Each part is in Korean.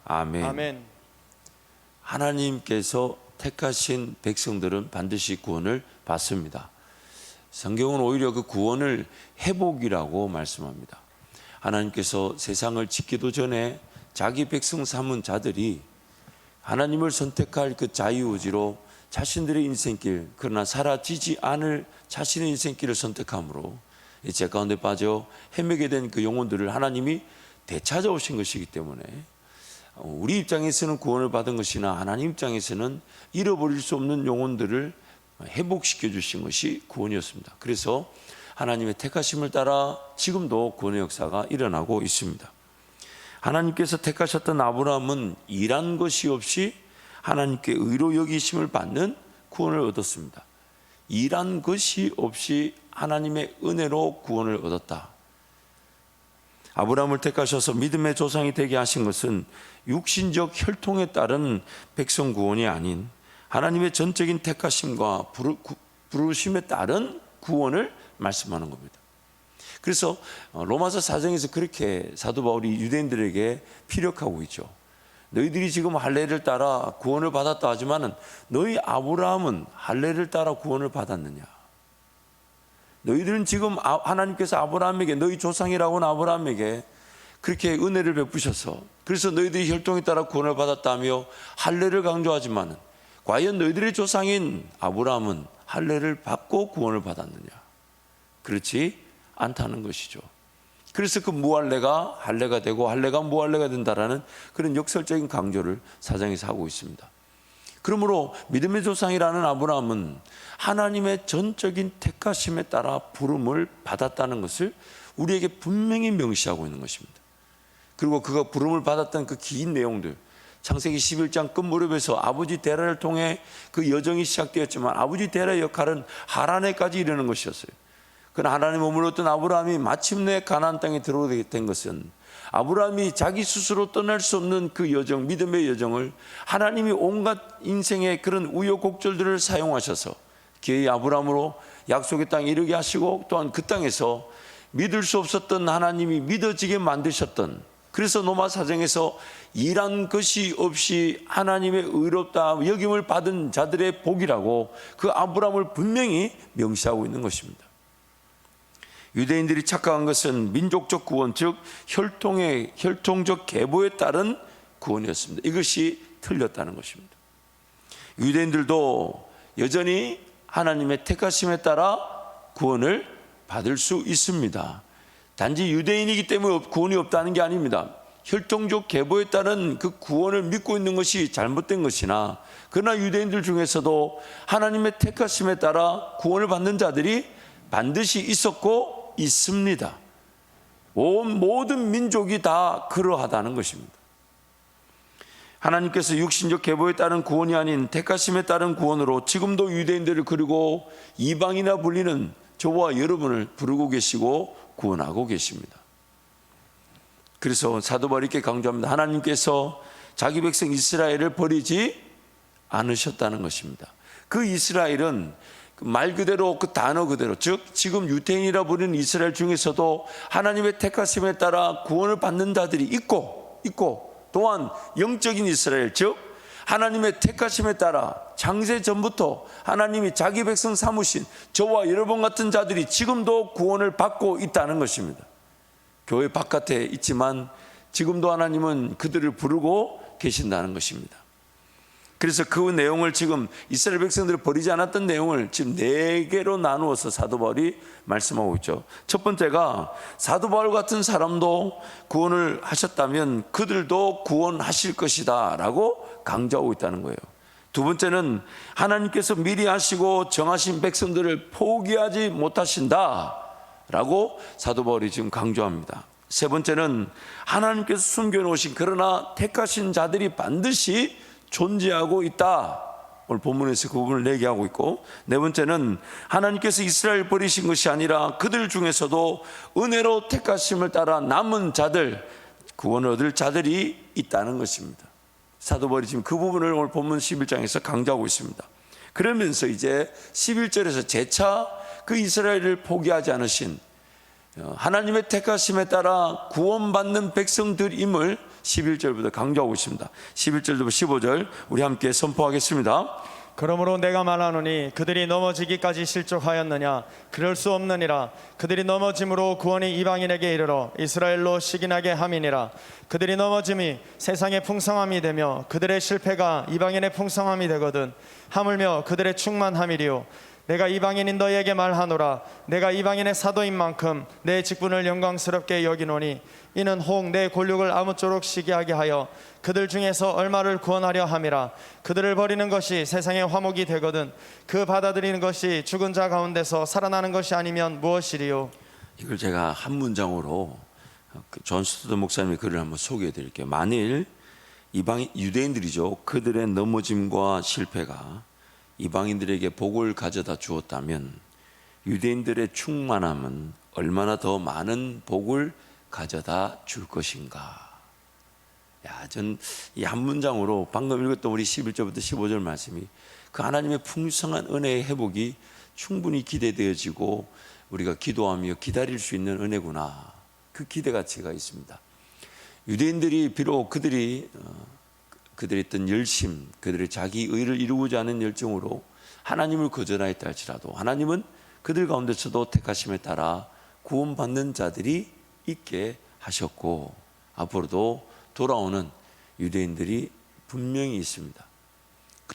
아멘. 아멘. 하나님께서 택하신 백성들은 반드시 구원을 받습니다. 성경은 오히려 그 구원을 회복이라고 말씀합니다. 하나님께서 세상을 짓기도 전에 자기 백성 삼은 자들이 하나님을 선택할 그 자유의지로 자신들의 인생길, 그러나 사라지지 않을 자신의 인생길을 선택함으로 죄 가운데 빠져 헤매게 된 그 영혼들을 하나님이 되찾아오신 것이기 때문에 우리 입장에서는 구원을 받은 것이나 하나님 입장에서는 잃어버릴 수 없는 영혼들을 회복시켜 주신 것이 구원이었습니다. 그래서 하나님의 택하심을 따라 지금도 구원의 역사가 일어나고 있습니다. 하나님께서 택하셨던 아브라함은 일한 것이 없이 하나님께 의로 여기심을 받는 구원을 얻었습니다. 일한 것이 없이 하나님의 은혜로 구원을 얻었다. 아브라함을 택하셔서 믿음의 조상이 되게 하신 것은 육신적 혈통에 따른 백성 구원이 아닌 하나님의 전적인 택하심과 부르심에 따른 구원을 말씀하는 겁니다. 그래서 로마서 4장에서 그렇게 사도 바울이 유대인들에게 피력하고 있죠. 너희들이 지금 할례를 따라 구원을 받았다 하지만은 너희 아브라함은 할례를 따라 구원을 받았느냐? 너희들은 지금 하나님께서 아브라함에게 너희 조상이라고 하는 아브라함에게 그렇게 은혜를 베푸셔서 그래서 너희들이 혈통에 따라 구원을 받았다며 할례를 강조하지만은 과연 너희들의 조상인 아브라함은 할례를 받고 구원을 받았느냐? 그렇지 않다는 것이죠. 그래서 그 무할례가 할례가 되고 할례가 무할례가 된다라는 그런 역설적인 강조를 사장에서 하고 있습니다. 그러므로 믿음의 조상이라는 아브라함은 하나님의 전적인 택하심에 따라 부름을 받았다는 것을 우리에게 분명히 명시하고 있는 것입니다. 그리고 그가 부름을 받았던 그 긴 내용들, 창세기 11장 끝 무렵에서 아버지 데라를 통해 그 여정이 시작되었지만 아버지 데라의 역할은 하란에까지 이르는 것이었어요. 그러나 하나님 머물렀던 아브라함이 마침내 가나안 땅에 들어오게 된 것은 아브라함이 자기 스스로 떠날 수 없는 그 여정, 믿음의 여정을 하나님이 온갖 인생의 그런 우여곡절들을 사용하셔서 기어이 아브라함으로 약속의 땅에 이르게 하시고 또한 그 땅에서 믿을 수 없었던 하나님이 믿어지게 만드셨던, 그래서 로마 사정에서 일한 것이 없이 하나님의 의롭다 여김을 받은 자들의 복이라고 그 아브라함을 분명히 명시하고 있는 것입니다. 유대인들이 착각한 것은 민족적 구원, 즉 혈통적 계보에 따른 구원이었습니다. 이것이 틀렸다는 것입니다. 유대인들도 여전히 하나님의 택하심에 따라 구원을 받을 수 있습니다. 단지 유대인이기 때문에 구원이 없다는 게 아닙니다. 혈통적 계보에 따른 그 구원을 믿고 있는 것이 잘못된 것이나, 그러나 유대인들 중에서도 하나님의 택하심에 따라 구원을 받는 자들이 반드시 있었고 있습니다. 모든 민족이 다 그러하다는 것입니다. 하나님께서 육신적 계보에 따른 구원이 아닌 택하심에 따른 구원으로 지금도 유대인들을 그리고 이방이나 불리는 저와 여러분을 부르고 계시고 구원하고 계십니다. 그래서 사도 바울이 이렇게 강조합니다. 하나님께서 자기 백성 이스라엘을 버리지 않으셨다는 것입니다. 그 이스라엘은 말 그대로 그 단어 그대로, 즉 지금 유대인이라 부르는 이스라엘 중에서도 하나님의 택하심에 따라 구원을 받는 자들이 있고 또한 영적인 이스라엘, 즉 하나님의 택하심에 따라 창세 전부터 하나님이 자기 백성 삼으신 저와 여러분 같은 자들이 지금도 구원을 받고 있다는 것입니다. 교회 바깥에 있지만 지금도 하나님은 그들을 부르고 계신다는 것입니다. 그래서 그 내용을 지금 이스라엘 백성들을 버리지 않았던 내용을 지금 4개로 나누어서 사도 바울이 말씀하고 있죠. 첫 번째가 사도 바울 같은 사람도 구원을 하셨다면 그들도 구원하실 것이다 라고 강조하고 있다는 거예요. 두 번째는 하나님께서 미리 하시고 정하신 백성들을 포기하지 못하신다 라고 사도 바울이 지금 강조합니다. 세 번째는 하나님께서 숨겨놓으신 그러나 택하신 자들이 반드시 존재하고 있다. 오늘 본문에서 그 부분을 얘기하고 있고, 네 번째는 하나님께서 이스라엘 버리신 것이 아니라 그들 중에서도 은혜로 택하심을 따라 남은 자들, 구원을 얻을 자들이 있다는 것입니다. 사도 바울이 지금 그 부분을 오늘 본문 11장에서 강조하고 있습니다. 그러면서 이제 11절에서 재차 그 이스라엘을 포기하지 않으신 하나님의 택하심에 따라 구원받는 백성들임을 11절부터 강조하고 있습니다. 11절부터 15절 우리 함께 선포하겠습니다. 그러므로 내가 말하노니 그들이 넘어지기까지 실족하였느냐? 그럴 수 없느니라. 그들이 넘어짐으로 구원이 이방인에게 이르러 이스라엘로 식인하게 함이니라. 그들이 넘어짐이 세상의 풍성함이 되며 그들의 실패가 이방인의 풍성함이 되거든. 하물며 그들의 충만함이리요. 내가 이방인인 너희에게 말하노라. 내가 이방인의 사도인 만큼 내 직분을 영광스럽게 여기노니 이는 혹 내 권력을 아무쪼록 시기하게 하여 그들 중에서 얼마를 구원하려 함이라. 그들을 버리는 것이 세상의 화목이 되거든 그 받아들이는 것이 죽은 자 가운데서 살아나는 것이 아니면 무엇이리요. 이걸 제가 한 문장으로 존 스튜던 목사님의 글을 한번 소개해 드릴게요. 만일 이방인 유대인들이죠. 그들의 넘어짐과 실패가 이방인들에게 복을 가져다 주었다면 유대인들의 충만함은 얼마나 더 많은 복을 가져다 줄 것인가. 전 이 한 문장으로 방금 읽었던 우리 11절부터 15절 말씀이 그 하나님의 풍성한 은혜의 회복이 충분히 기대되어지고 우리가 기도하며 기다릴 수 있는 은혜구나. 그 기대 가치가 있습니다. 유대인들이 비록 그들의 어떤 열심, 그들의 자기 의를 이루고자 하는 열정으로 하나님을 거절하였다 할지라도 하나님은 그들 가운데서도 택하심에 따라 구원받는 자들이 있게 하셨고 앞으로도 돌아오는 유대인들이 분명히 있습니다.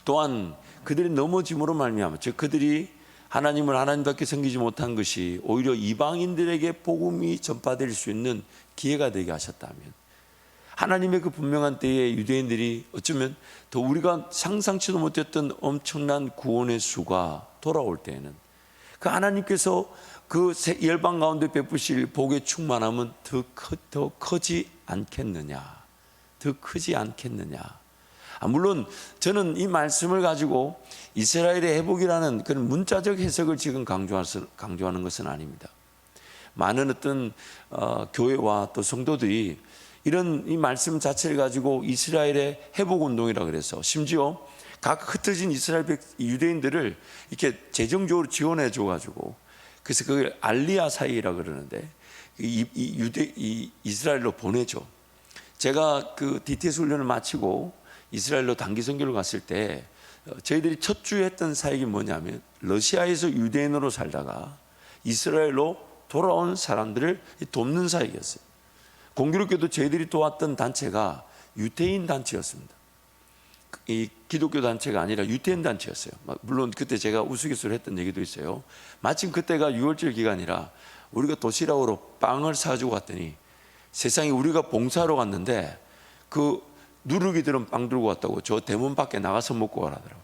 또한 그들이 넘어짐으로 말미암아 즉 그들이 하나님을 하나님밖에 섬기지 못한 것이 오히려 이방인들에게 복음이 전파될 수 있는 기회가 되게 하셨다면 하나님의 그 분명한 때에 유대인들이 어쩌면 더 우리가 상상치도 못했던 엄청난 구원의 수가 돌아올 때에는 그 하나님께서 그 열방 가운데 베푸실 복의 충만함은 더 크지 않겠느냐. 더 크지 않겠느냐. 물론 저는 이 말씀을 가지고 이스라엘의 회복이라는 그런 문자적 해석을 지금 강조하는 것은 아닙니다. 많은 어떤 교회와 또 성도들이 이런 이 말씀 자체를 가지고 이스라엘의 회복 운동이라 그래서 심지어 각 흩어진 이스라엘 유대인들을 이렇게 재정적으로 지원해 줘 가지고 그래서 그걸 알리아 사이라 그러는데 이스라엘로 보내죠. 제가 그 DTS 훈련을 마치고 이스라엘로 단기 선교를 갔을 때 저희들이 첫 주에 했던 사역이 뭐냐면 러시아에서 유대인으로 살다가 이스라엘로 돌아온 사람들을 돕는 사역이었어요. 공교롭게도 저희들이 도왔던 단체가 유태인 단체였습니다. 이 기독교 단체가 아니라 유태인 단체였어요. 물론 그때 제가 우스갯소리를 했던 얘기도 있어요. 마침 그때가 6월절 기간이라 우리가 도시락으로 빵을 사주고 갔더니 세상에 우리가 봉사하러 갔는데 그 누르기들은 빵 들고 왔다고 저 대문 밖에 나가서 먹고 가라더라고요.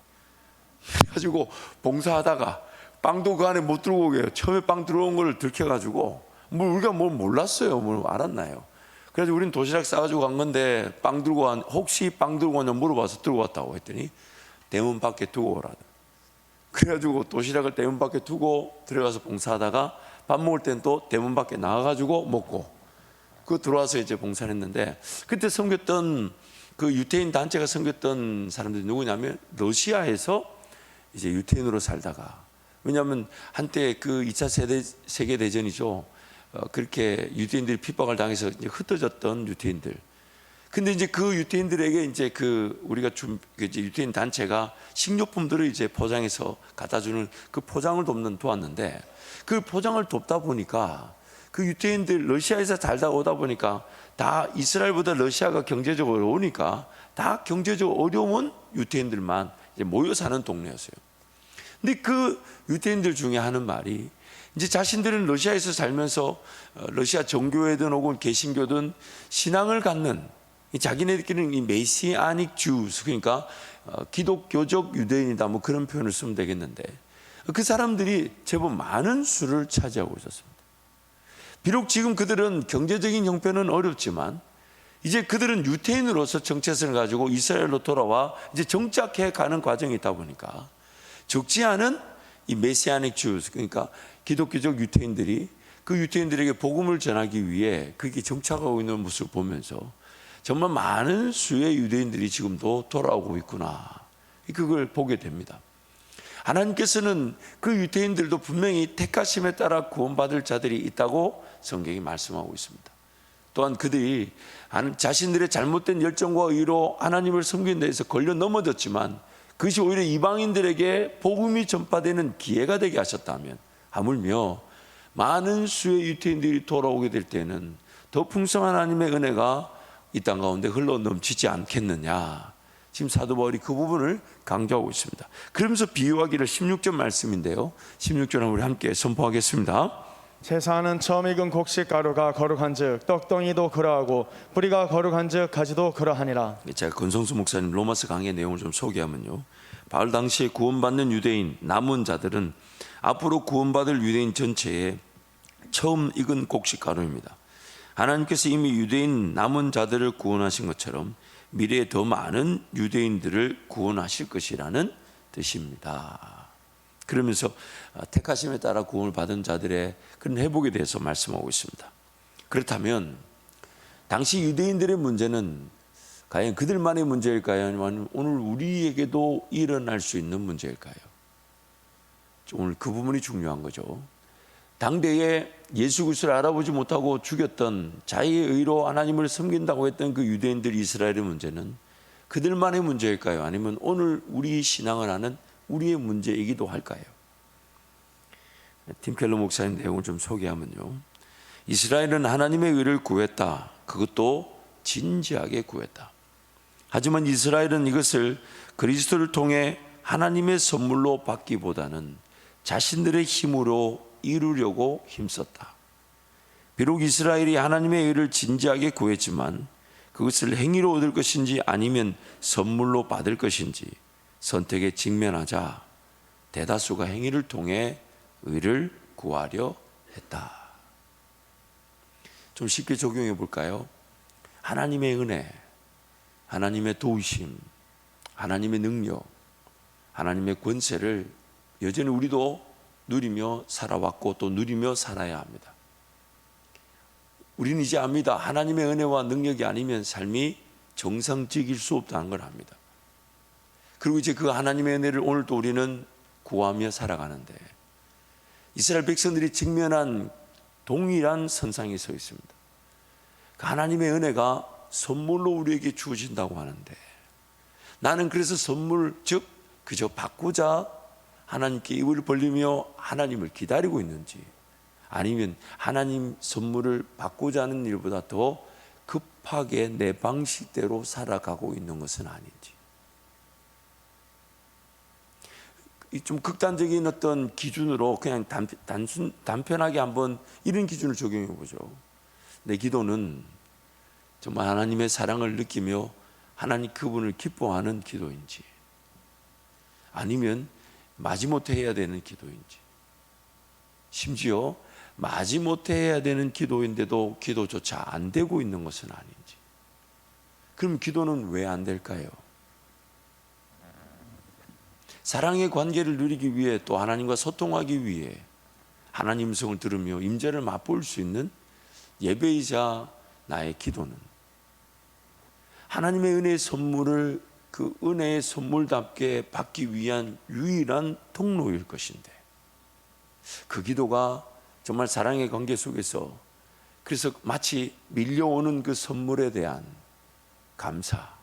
그래가지고 봉사하다가 빵도 그 안에 못 들고 오게요. 처음에 빵 들어온 걸 들켜가지고 우리가 뭘 몰랐어요. 뭘 알았나요? 그래서 우리는 도시락 싸가지고 간 건데 혹시 빵 들고 왔냐 물어봐서 들고 왔다고 했더니 대문 밖에 두고 오라더라고요. 그래가지고 도시락을 대문 밖에 두고 들어가서 봉사하다가 밥 먹을 땐 또 대문 밖에 나가가지고 먹고 그 들어와서 이제 봉사를 했는데 그때 섬겼던 그 유태인 단체가 섬겼던 사람들이 누구냐면 러시아에서 이제 유태인으로 살다가 왜냐하면 한때 그 2차 세계대전이죠. 그렇게 유태인들이 핍박을 당해서 이제 흩어졌던 유태인들. 근데 이제 그 유태인들에게 이제 그 우리가 이제 유태인 단체가 식료품들을 이제 포장해서 갖다 주는 그 포장을 도왔는데 그 포장을 돕다 보니까 그 유태인들 러시아에서 살다 오다 보니까 다 이스라엘보다 러시아가 경제적으로 어려우니까 다 경제적 어려운 유태인들만 이제 모여 사는 동네였어요. 근데 그 유태인들 중에 하는 말이 이제 자신들은 러시아에서 살면서 러시아 정교회든 혹은 개신교든 신앙을 갖는 자기네들끼리는 이 메시아닉 주스 그러니까 기독교적 유대인이다 뭐 그런 표현을 쓰면 되겠는데 그 사람들이 제법 많은 수를 차지하고 있었습니다. 비록 지금 그들은 경제적인 형편은 어렵지만 이제 그들은 유태인으로서 정체성을 가지고 이스라엘로 돌아와 이제 정착해 가는 과정이 있다 보니까 적지 않은 이 메시아닉 주스 그러니까 기독교적 유태인들이 그 유태인들에게 복음을 전하기 위해 그게 정착하고 있는 모습을 보면서 정말 많은 수의 유대인들이 지금도 돌아오고 있구나 그걸 보게 됩니다. 하나님께서는 그 유태인들도 분명히 택하심에 따라 구원받을 자들이 있다고 성경이 말씀하고 있습니다. 또한 그들이 자신들의 잘못된 열정과 의로 하나님을 섬기는 데에서 걸려 넘어졌지만 그것이 오히려 이방인들에게 복음이 전파되는 기회가 되게 하셨다면, 하물며 많은 수의 유태인들이 돌아오게 될 때는 더 풍성한 하나님의 은혜가 이 땅 가운데 흘러 넘치지 않겠느냐. 지금 사도 바울이 그 부분을 강조하고 있습니다. 그러면서 비유하기를 16절 말씀인데요, 16절 우리 함께 선포하겠습니다. 제사는 처음 익은 곡식가루가 거룩한즉 떡덩이도 그러하고 뿌리가 거룩한즉 가지도 그러하니라. 제가 권성수 목사님 로마서 강의 내용을 좀 소개하면요, 바울 당시에 구원받는 유대인 남은 자들은 앞으로 구원받을 유대인 전체에 처음 익은 곡식가루입니다. 하나님께서 이미 유대인 남은 자들을 구원하신 것처럼 미래에 더 많은 유대인들을 구원하실 것이라는 뜻입니다. 그러면서 택하심에 따라 구원을 받은 자들의 그런 회복에 대해서 말씀하고 있습니다. 그렇다면 당시 유대인들의 문제는 과연 그들만의 문제일까요? 아니면 오늘 우리에게도 일어날 수 있는 문제일까요? 오늘 그 부분이 중요한 거죠. 당대에 예수 그리스도를 알아보지 못하고 죽였던 자기의 의로 하나님을 섬긴다고 했던 그 유대인들 이스라엘의 문제는 그들만의 문제일까요? 아니면 오늘 우리 신앙을 하는 우리의 문제이기도 할까요? 팀 켈러 목사님 내용을 좀 소개하면요, 이스라엘은 하나님의 의를 구했다. 그것도 진지하게 구했다. 하지만 이스라엘은 이것을 그리스도를 통해 하나님의 선물로 받기보다는 자신들의 힘으로 이루려고 힘썼다. 비록 이스라엘이 하나님의 의를 진지하게 구했지만 그것을 행위로 얻을 것인지 아니면 선물로 받을 것인지 선택에 직면하자 대다수가 행위를 통해 의를 구하려 했다. 좀 쉽게 적용해 볼까요? 하나님의 은혜, 하나님의 도우심, 하나님의 능력, 하나님의 권세를 여전히 우리도 누리며 살아왔고 또 누리며 살아야 합니다. 우리는 이제 압니다. 하나님의 은혜와 능력이 아니면 삶이 정상적일 수 없다는 걸 압니다. 그리고 이제 그 하나님의 은혜를 오늘도 우리는 구하며 살아가는데, 이스라엘 백성들이 직면한 동일한 선상에 서 있습니다. 그 하나님의 은혜가 선물로 우리에게 주어진다고 하는데, 나는 그래서 선물, 즉 그저 받고자 하나님께 입을 벌리며 하나님을 기다리고 있는지, 아니면 하나님 선물을 받고자 하는 일보다 더 급하게 내 방식대로 살아가고 있는 것은 아닌지. 좀 극단적인 어떤 기준으로 그냥 단편하게 한번 이런 기준을 적용해 보죠. 내 기도는 정말 하나님의 사랑을 느끼며 하나님 그분을 기뻐하는 기도인지, 아니면 마지못해 해야 되는 기도인지, 심지어 마지못해 해야 되는 기도인데도 기도조차 안 되고 있는 것은 아닌지. 그럼 기도는 왜 안 될까요? 사랑의 관계를 누리기 위해, 또 하나님과 소통하기 위해 하나님 음성을 들으며 임재를 맛볼 수 있는 예배이자 나의 기도는 하나님의 은혜의 선물을 그 은혜의 선물답게 받기 위한 유일한 통로일 것인데, 그 기도가 정말 사랑의 관계 속에서 그래서 마치 밀려오는 그 선물에 대한 감사,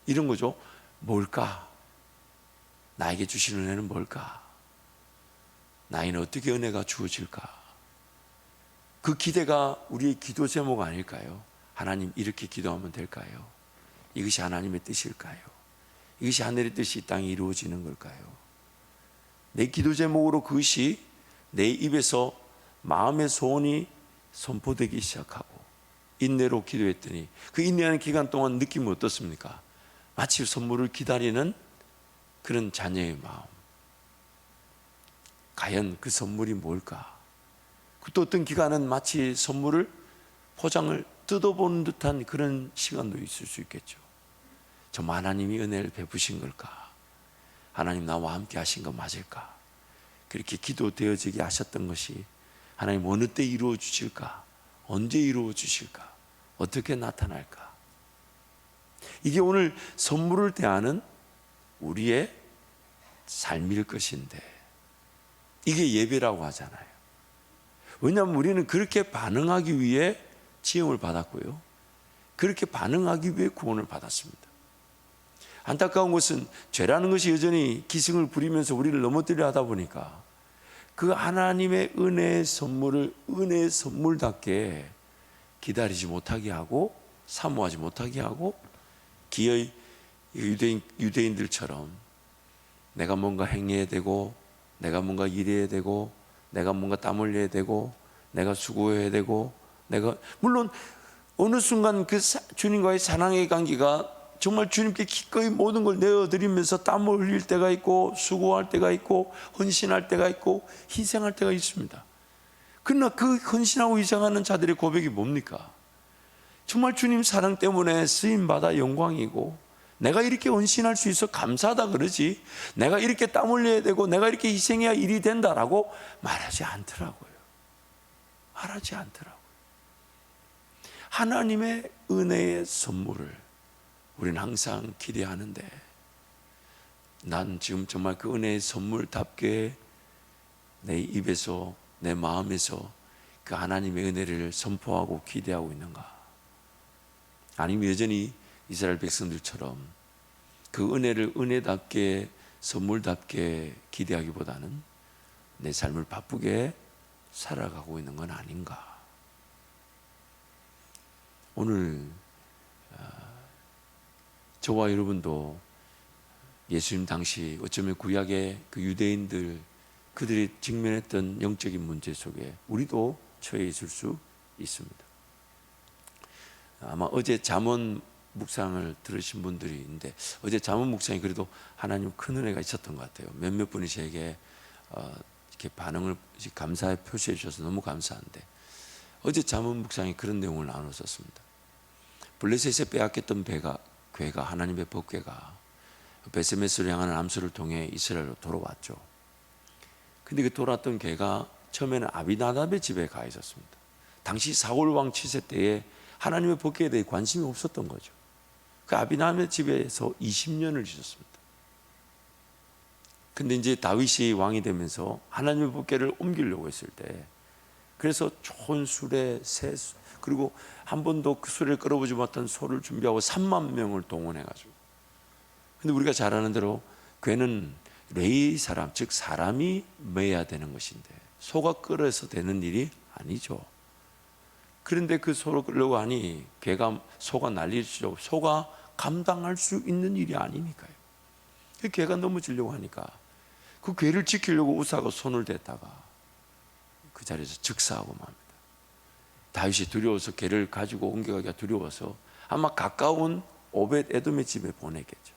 이런 거죠. 뭘까? 나에게 주시는 은혜는 뭘까? 나에게는 어떻게 은혜가 주어질까? 그 기대가 우리의 기도 제목 아닐까요? 하나님, 이렇게 기도하면 될까요? 이것이 하나님의 뜻일까요? 이것이 하늘의 뜻이 이 땅에 이루어지는 걸까요? 내 기도 제목으로 그것이 내 입에서 마음의 소원이 선포되기 시작하고 인내로 기도했더니 그 인내하는 기간 동안 느낌이 어떻습니까? 마치 선물을 기다리는 그런 자녀의 마음. 과연 그 선물이 뭘까? 또 어떤 기간은 마치 선물을 포장을 뜯어보는 듯한 그런 시간도 있을 수 있겠죠. 정말 하나님이 은혜를 베푸신 걸까? 하나님 나와 함께 하신 거 맞을까? 그렇게 기도되어지게 하셨던 것이 하나님 어느 때 이루어 주실까? 언제 이루어 주실까? 어떻게 나타날까? 이게 오늘 선물을 대하는 우리의 삶일 것인데, 이게 예배라고 하잖아요. 왜냐하면 우리는 그렇게 반응하기 위해 지음을 받았고요. 그렇게 반응하기 위해 구원을 받았습니다. 안타까운 것은 죄라는 것이 여전히 기승을 부리면서 우리를 넘어뜨려 하다 보니까 그 하나님의 은혜의 선물을 은혜의 선물답게 기다리지 못하게 하고 사모하지 못하게 하고 기어이 유대인들처럼 내가 뭔가 행해야 되고 내가 뭔가 일해야 되고 내가 뭔가 땀 흘려야 되고 내가 수고해야 되고 내가 물론 어느 순간 그 주님과의 사랑의 관계가 정말 주님께 기꺼이 모든 걸 내어드리면서 땀을 흘릴 때가 있고 수고할 때가 있고 헌신할 때가 있고 희생할 때가 있습니다. 그러나 그 헌신하고 희생하는 자들의 고백이 뭡니까? 정말 주님 사랑 때문에 쓰임받아 영광이고 내가 이렇게 헌신할 수 있어 감사하다 그러지 내가 이렇게 땀 흘려야 되고 내가 이렇게 희생해야 일이 된다라고 말하지 않더라고요. 말하지 않더라고요. 하나님의 은혜의 선물을 우리는 항상 기대하는데 난 지금 정말 그 은혜의 선물답게 내 입에서 내 마음에서 그 하나님의 은혜를 선포하고 기대하고 있는가? 아니면 여전히 이스라엘 백성들처럼 그 은혜를 은혜답게 선물답게 기대하기보다는 내 삶을 바쁘게 살아가고 있는 건 아닌가? 오늘 저와 여러분도 예수님 당시 어쩌면 구약의 그 유대인들 그들이 직면했던 영적인 문제 속에 우리도 처해 있을 수 있습니다. 아마 어제 잠언 묵상을 들으신 분들이 있는데 어제 잠언 묵상이 그래도 하나님 큰 은혜가 있었던 것 같아요. 몇몇 분이 제게 이렇게 반응을 감사의 표시해 주셔서 너무 감사한데 어제 잠언 묵상이 그런 내용을 나눴었습니다. 블레셋에 빼앗겼던 괴가 하나님의 법궤가 베세메스를 향하는 암소를 통해 이스라엘로 돌아왔죠. 근데 그 돌아왔던 괴가 처음에는 아비나답의 집에 가 있었습니다. 당시 사울 왕 치세 때에 하나님의 법궤에 대해 관심이 없었던 거죠. 그 아비나답의 집에서 20년을 지냈습니다. 근데 이제 다윗이 왕이 되면서 하나님의 법궤를 옮기려고 했을 때 그래서 좋은 수레, 새 그리고 한 번도 그 수레를 끌어보지 못한 소를 준비하고 3만 명을 동원해가지고 근데 우리가 잘 아는 대로 괴는 레위 사람, 즉 사람이 매야 되는 것인데 소가 끌어서 되는 일이 아니죠. 그런데 그 소를 끌려고 하니 소가 난리치죠. 소가 감당할 수 있는 일이 아니니까요. 그 괴가 넘어지려고 하니까 그 괴를 지키려고 우사가 손을 댔다가 그 자리에서 즉사하고 맙니다. 다윗이 두려워서 괴를 가지고 옮겨가기가 두려워서 아마 가까운 오벳 에돔의 집에 보내겠죠.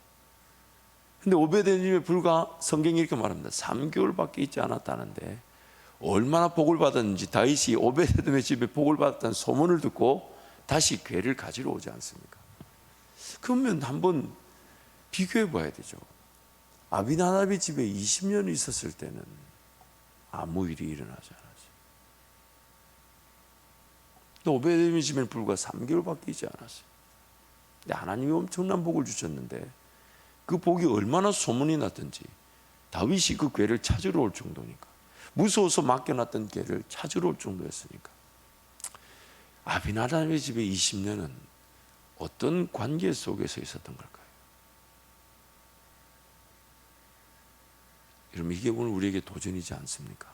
근데 오벳 에돔이 불과 성경이 이렇게 말합니다. 3개월밖에 있지 않았다는데 얼마나 복을 받았는지 다윗이 오벳 에돔의 집에 복을 받았다는 소문을 듣고 다시 괴를 가지러 오지 않습니까? 그러면 한번 비교해 봐야 되죠. 아비나답의 집에 20년 있었을 때는 아무 일이 일어나지 않았어요. 또 오벳 에돔의 집에는 불과 3개월밖에 있지 않았어요. 근데 하나님이 엄청난 복을 주셨는데 그 복이 얼마나 소문이 났든지 다윗이 그 괴를 찾으러 올 정도니까 무서워서 맡겨놨던 괴를 찾으러 올 정도였으니까 아비나답의 집에 20년은 어떤 관계 속에서 있었던 걸까요? 여러분 이게 오늘 우리에게 도전이지 않습니까?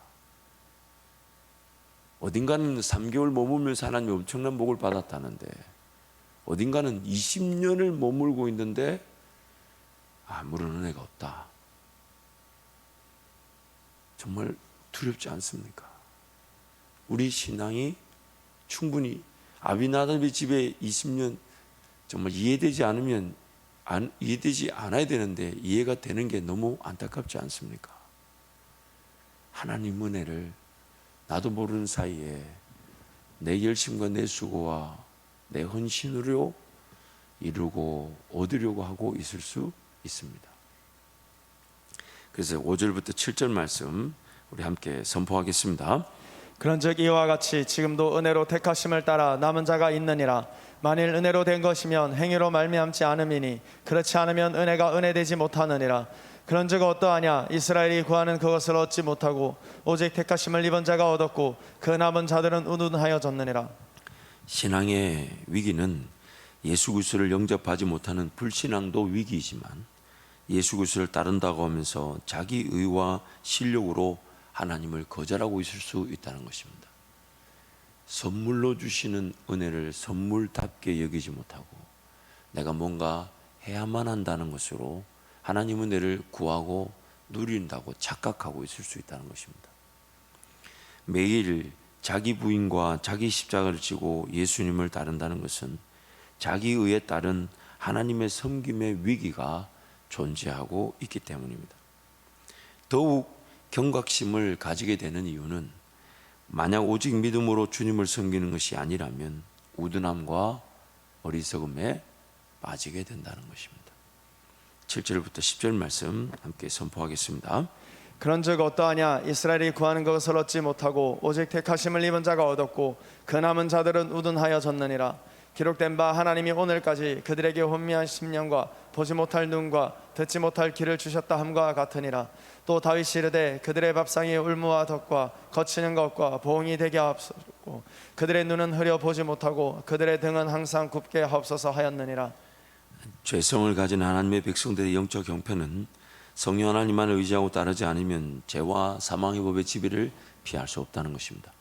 어딘가는 3개월 머물면서 하나님이 엄청난 복을 받았다는데 어딘가는 20년을 머물고 있는데 아무런 은혜가 없다. 정말 두렵지 않습니까? 우리 신앙이 충분히 아비나답의 집에 20년 정말 이해되지 않아야 되는데 이해가 되는 게 너무 안타깝지 않습니까? 하나님 은혜를 나도 모르는 사이에 내 열심과 내 수고와 내 헌신으로 이루고 얻으려고 하고 있을 수 있습니다. 그래서 5절부터 7절 말씀 우리 함께 선포하겠습니다. 그런즉 이와 같이 지금도 은혜로 택하심을 따라 남은 자가 있느니라. 만일 은혜로 된 것이면 행위로 말미암지 않음이니 그렇지 않으면 은혜가 은혜되지 못하느니라. 그런즉 어떠하냐? 이스라엘이 구하는 그것을 얻지 못하고 오직 택하심을 입은 자가 얻었고 그 남은 자들은 운운하여졌느니라. 신앙의 위기는 예수 그리스도를 영접하지 못하는 불신앙도 위기이지만 예수 그리스도를 따른다고 하면서 자기 의와 실력으로 하나님을 거절하고 있을 수 있다는 것입니다. 선물로 주시는 은혜를 선물답게 여기지 못하고 내가 뭔가 해야만 한다는 것으로 하나님 은혜를 구하고 누린다고 착각하고 있을 수 있다는 것입니다. 매일 자기 부인과 자기 십자가를 지고 예수님을 따른다는 것은 자기 의에 따른 하나님의 섬김의 위기가 존재하고 있기 때문입니다. 더욱 경각심을 가지게 되는 이유는 만약 오직 믿음으로 주님을 섬기는 것이 아니라면 우둔함과 어리석음에 빠지게 된다는 것입니다. 7절부터 10절 말씀 함께 선포하겠습니다. 그런즉 어떠하냐 이스라엘이 구하는 것을 얻지 못하고 오직 택하심을 입은 자가 얻었고 그 남은 자들은 우둔하여졌느니라. 기록된 바 하나님이 오늘까지 그들에게 혼미한 심령과 보지 못할 눈과 듣지 못할 귀를 주셨다 함과 같으니라. 또 다윗이 이르되 그들의 밥상이 울무와 덕과 거치는 것과 보응이 되게 하옵소서. 그들의 눈은 흐려 보지 못하고 그들의 등은 항상 굽게 하옵소서 하였느니라. 죄성을 가진 하나님의 백성들의 영적 형편은 성령 하나님만을 의지하고 따르지 않으면 죄와 사망의 법의 지배를 피할 수 없다는 것입니다.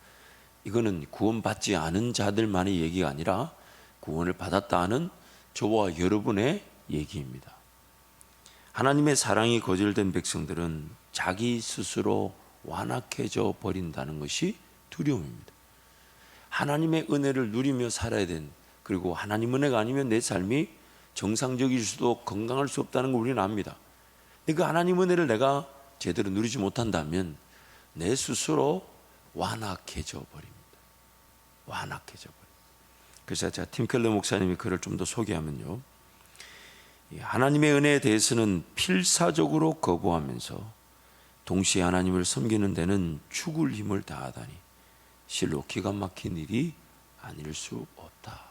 이거는 구원받지 않은 자들만의 얘기가 아니라 구원을 받았다 하는 저와 여러분의 얘기입니다. 하나님의 사랑이 거절된 백성들은 자기 스스로 완악해져 버린다는 것이 두려움입니다. 하나님의 은혜를 누리며 살아야 된, 그리고 하나님 은혜가 아니면 내 삶이 정상적일 수도 건강할 수 없다는 걸 우리는 압니다. 그 하나님 은혜를 내가 제대로 누리지 못한다면 내 스스로 완악해져 버립니다. 완악해져 버립니다. 그래서 제가 팀 켈러 목사님이 글을 좀 더 소개하면요, 하나님의 은혜에 대해서는 필사적으로 거부하면서 동시에 하나님을 섬기는 데는 죽을 힘을 다하다니 실로 기가 막힌 일이 아닐 수 없다.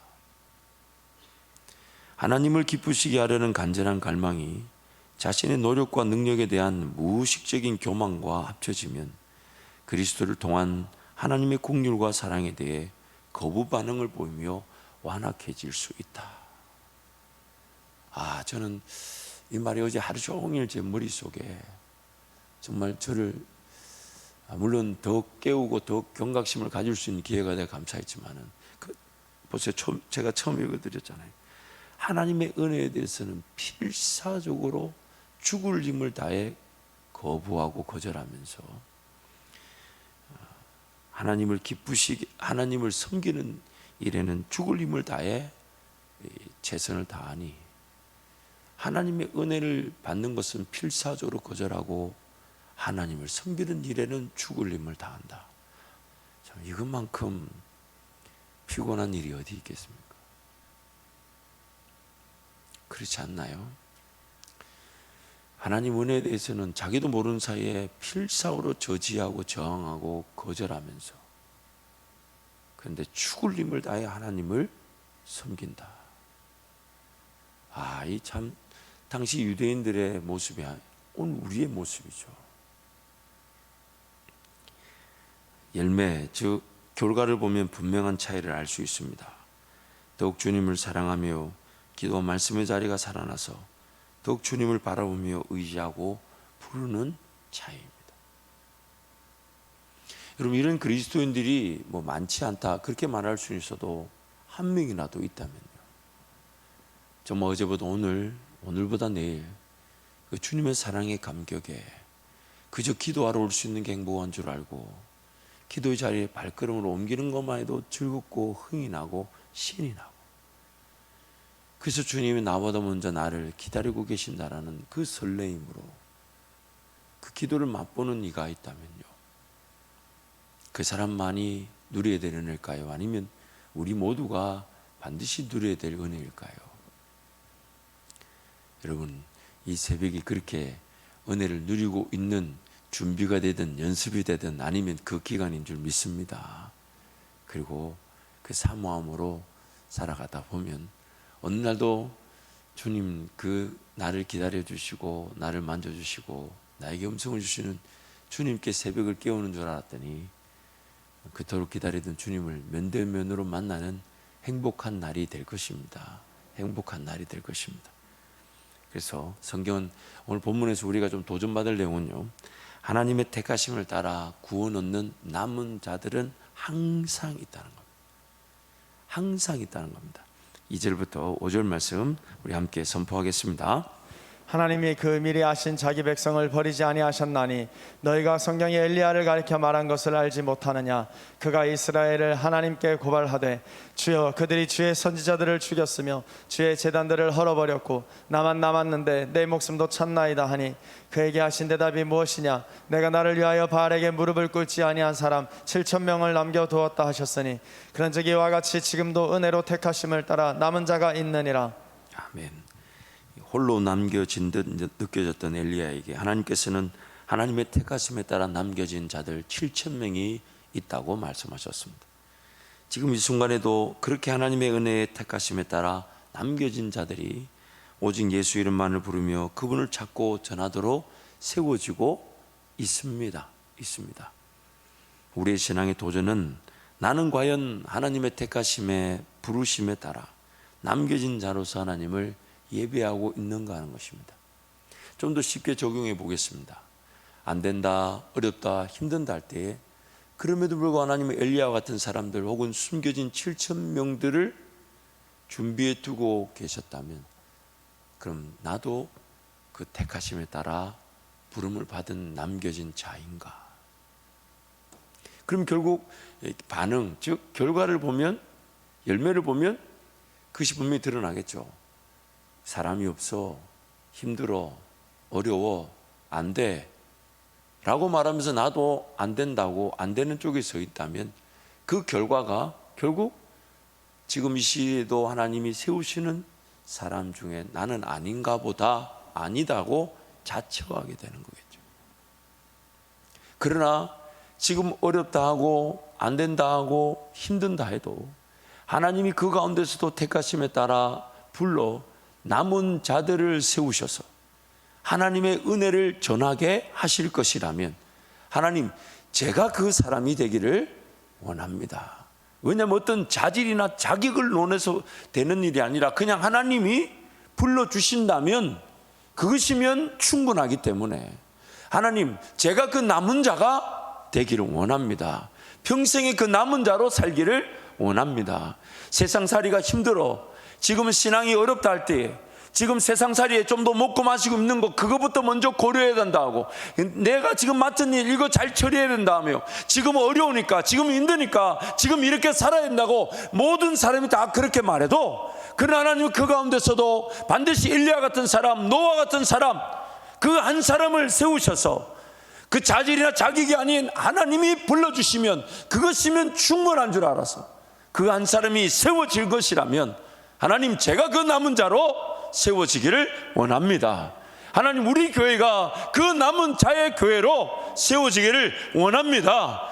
하나님을 기쁘시게 하려는 간절한 갈망이 자신의 노력과 능력에 대한 무의식적인 교만과 합쳐지면 그리스도를 통한 하나님의 긍휼과 사랑에 대해 거부 반응을 보이며 완악해질 수 있다. 저는 이 말이 어제 하루 종일 제 머릿속에 정말 저를 물론 더 깨우고 더 경각심을 가질 수 있는 기회가 되어 감사했지만은 보세요. 제가 처음 읽어드렸잖아요. 하나님의 은혜에 대해서는 필사적으로 죽을 힘을 다해 거부하고 거절하면서 하나님을 기쁘시게, 하나님을 섬기는 일에는 죽을 힘을 다해 최선을 다하니 하나님의 은혜를 받는 것은 필사적으로 거절하고 하나님을 섬기는 일에는 죽을 힘을 다한다. 참, 이것만큼 피곤한 일이 어디 있겠습니까? 그렇지 않나요? 하나님 은혜에 대해서는 자기도 모르는 사이에 필사적으로 저지하고 저항하고 거절하면서, 그런데 죽을 힘을 다해 하나님을 섬긴다. 이 참 당시 유대인들의 모습이 오늘 우리의 모습이죠. 열매, 즉 결과를 보면 분명한 차이를 알 수 있습니다. 더욱 주님을 사랑하며 기도와 말씀의 자리가 살아나서 더욱 주님을 바라보며 의지하고 부르는 차이입니다. 여러분, 이런 그리스도인들이 많지 않다 그렇게 말할 수 있어도 한 명이라도 있다면요, 정말 어제보다 오늘, 오늘보다 내일 그 주님의 사랑의 감격에 그저 기도하러 올 수 있는 게 행복한 줄 알고 기도의 자리에 발걸음을 옮기는 것만 해도 즐겁고 흥이 나고 신이 나고, 그래서 주님이 나보다 먼저 나를 기다리고 계신다라는 그 설레임으로 그 기도를 맛보는 이가 있다면요, 그 사람만이 누려야 될 은혜일까요? 아니면 우리 모두가 반드시 누려야 될 은혜일까요? 여러분, 이 새벽이 그렇게 은혜를 누리고 있는 준비가 되든 연습이 되든 아니면 그 기간인 줄 믿습니다. 그리고 그 사모함으로 살아가다 보면 어느 날도 주님 그 나를 기다려 주시고 나를 만져 주시고 나에게 음성을 주시는 주님께 새벽을 깨우는 줄 알았더니 그토록 기다리던 주님을 면대면으로 만나는 행복한 날이 될 것입니다. 행복한 날이 될 것입니다. 그래서 성경은 오늘 본문에서 우리가 좀 도전받을 내용은요, 하나님의 택하심을 따라 구원 얻는 남은 자들은 항상 있다는 겁니다. 항상 있다는 겁니다. 2절부터 5절 말씀 우리 함께 선포하겠습니다. 하나님이 그 미리 아신 자기 백성을 버리지 아니하셨나니 너희가 성경에 엘리야를 가리켜 말한 것을 알지 못하느냐. 그가 이스라엘을 하나님께 고발하되 주여 그들이 주의 선지자들을 죽였으며 주의 제단들을 헐어버렸고 나만 남았는데 내 목숨도 쳤나이다 하니 그에게 하신 대답이 무엇이냐. 내가 나를 위하여 바알에게 무릎을 꿇지 아니한 사람 7,000명을 남겨두었다 하셨으니 그런즉 이와 같이 지금도 은혜로 택하심을 따라 남은 자가 있느니라. 아멘. 홀로 남겨진 듯 느껴졌던 엘리야에게 하나님께서는 하나님의 택하심에 따라 남겨진 자들 7,000명이 있다고 말씀하셨습니다. 지금 이 순간에도 그렇게 하나님의 은혜의 택하심에 따라 남겨진 자들이 오직 예수 이름만을 부르며 그분을 찾고 전하도록 세워지고 있습니다. 우리의 신앙의 도전은 나는 과연 하나님의 택하심에 부르심에 따라 남겨진 자로서 하나님을 예배하고 있는가 하는 것입니다. 좀 더 쉽게 적용해 보겠습니다. 안 된다, 어렵다, 힘든다 할 때에 그럼에도 불구하고 하나님의 엘리야와 같은 사람들 혹은 숨겨진 7,000명들을 준비해 두고 계셨다면 그럼 나도 그 택하심에 따라 부름을 받은 남겨진 자인가? 그럼 결국 반응, 즉 결과를 보면, 열매를 보면 그것이 분명히 드러나겠죠. 사람이 없어, 힘들어, 어려워, 안 돼 라고 말하면서 나도 안 된다고 안 되는 쪽에 서 있다면 그 결과가 결국 지금 이 시에도 하나님이 세우시는 사람 중에 나는 아닌가 보다, 아니다고 자처하게 되는 거겠죠. 그러나 지금 어렵다 하고 안 된다 하고 힘든다 해도 하나님이 그 가운데서도 택하심에 따라 불러 남은 자들을 세우셔서 하나님의 은혜를 전하게 하실 것이라면 하나님, 제가 그 사람이 되기를 원합니다. 왜냐하면 어떤 자질이나 자격을 논해서 되는 일이 아니라 그냥 하나님이 불러주신다면 그것이면 충분하기 때문에 하나님, 제가 그 남은 자가 되기를 원합니다. 평생에 그 남은 자로 살기를 원합니다. 세상살이가 힘들어, 지금 신앙이 어렵다 할 때 지금 세상살이에 좀 더 먹고 마시고 있는 거 그거부터 먼저 고려해야 된다고, 내가 지금 맡은 일 이거 잘 처리해야 된다며, 지금 어려우니까, 지금 힘드니까 지금 이렇게 살아야 된다고 모든 사람이 다 그렇게 말해도, 그러나 하나님 그 가운데서도 반드시 엘리야 같은 사람, 노아 같은 사람, 그 한 사람을 세우셔서 그 자질이나 자격이 아닌 하나님이 불러주시면 그것이면 충분한 줄 알아서 그 한 사람이 세워질 것이라면 하나님, 제가 그 남은 자로 세워지기를 원합니다. 하나님, 우리 교회가 그 남은 자의 교회로 세워지기를 원합니다.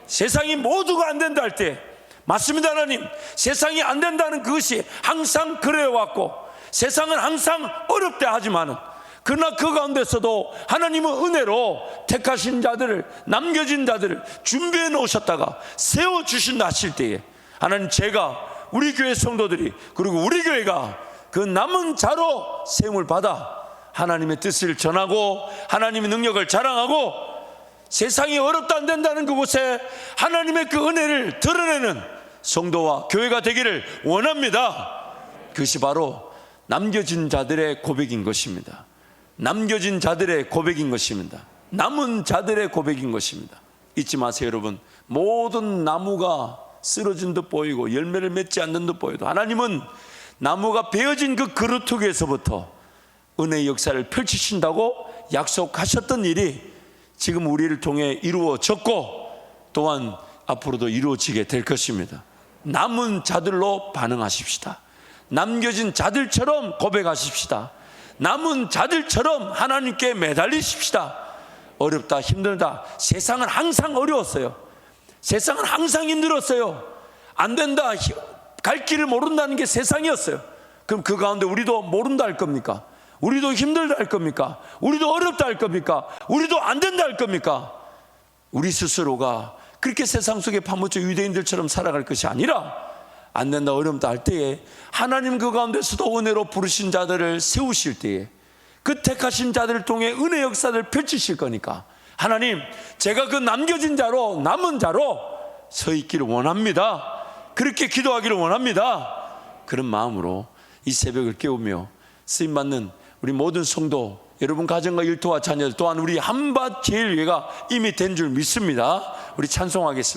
세상이 모두가 안 된다 할 때, 맞습니다. 하나님, 세상이 안 된다는 그것이 항상 그래왔고 세상은 항상 어렵다 하지만은 그러나 그 가운데서도 하나님은 은혜로 택하신 자들을, 남겨진 자들을 준비해 놓으셨다가 세워주신다 하실 때에 하나님, 제가, 우리 교회 성도들이, 그리고 우리 교회가 그 남은 자로 세움을 받아 하나님의 뜻을 전하고 하나님의 능력을 자랑하고 세상이 어렵다 안 된다는 그곳에 하나님의 그 은혜를 드러내는 성도와 교회가 되기를 원합니다. 그것이 바로 남겨진 자들의 고백인 것입니다. 남겨진 자들의 고백인 것입니다. 남은 자들의 고백인 것입니다. 잊지 마세요, 여러분. 모든 나무가 쓰러진 듯 보이고 열매를 맺지 않는 듯 보여도 하나님은 나무가 베어진 그 그루터기에서부터 은혜의 역사를 펼치신다고 약속하셨던 일이 지금 우리를 통해 이루어졌고 또한 앞으로도 이루어지게 될 것입니다. 남은 자들로 반응하십시다. 남겨진 자들처럼 고백하십시다. 남은 자들처럼 하나님께 매달리십시다. 어렵다, 힘들다, 세상은 항상 어려웠어요. 세상은 항상 힘들었어요. 안 된다, 갈 길을 모른다는 게 세상이었어요. 그럼 그 가운데 우리도 모른다 할 겁니까? 우리도 힘들다 할 겁니까? 우리도 어렵다 할 겁니까? 우리도 안 된다 할 겁니까? 우리 스스로가 그렇게 세상 속에 파묻혀 유대인들처럼 살아갈 것이 아니라 안 된다 어렵다 할 때에 하나님 그 가운데서도 은혜로 부르신 자들을 세우실 때에 그 택하신 자들을 통해 은혜 역사를 펼치실 거니까 하나님 제가 그 남겨진 자로 남은 자로 서 있기를 원합니다. 그렇게 기도하기를 원합니다. 그런 마음으로 이 새벽을 깨우며 쓰임받는 우리 모든 성도 여러분 가정과 일터와 자녀들 또한 우리 한밭 제일회가 이미 된 줄 믿습니다. 우리 찬송하겠습니다.